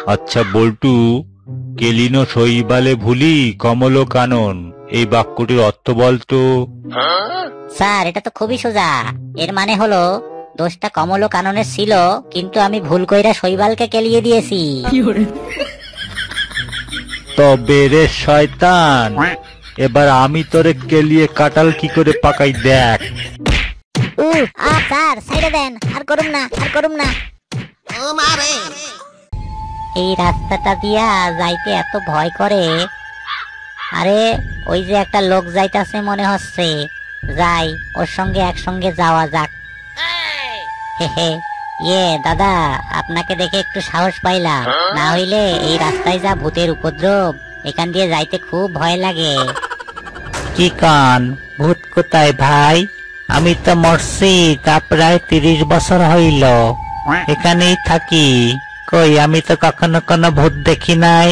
আচ্ছা বল্টু, কেলিনো শৈবালে ভুলি কমল কানন, এই বাক্যটির অর্থ বলতো। স্যার এটা তো খুবই সোজা। এর মানে হলো দোষটা কমল কাননের ছিল, কিন্তু আমি ভুল কইরা শৈবালকে কেলিয়ে দিয়েছি। তবে রে শয়তান, এবার আমি তোরে কেলিয়ে কাটাল কি করে পাকাই দেখ। স্যার ছেড়ে দেন, আর করুম না, আর করুম না। এই রাস্তাটা দিয়া যাইতে এত ভয় করে। আরে ওই যে একটা লোক যাইতাছে মনে হচ্ছে, যাই ওর সঙ্গে একসঙ্গে যাওয়া যাক। হে দাদা, আপনাকে দেখে একটু সাহস পাইলাম, না হইলে এই রাস্তায় যা ভূতের উপদ্রব, এখান দিয়ে যাইতে খুব ভয় লাগে। কি কান, ভূত কোথায় ভাই? আমি তো মরছি, তা প্রায় 30 বছর হইল, এখানেই থাকি। কই আমি তো কখনো কোনো ভূত দেখি নাই।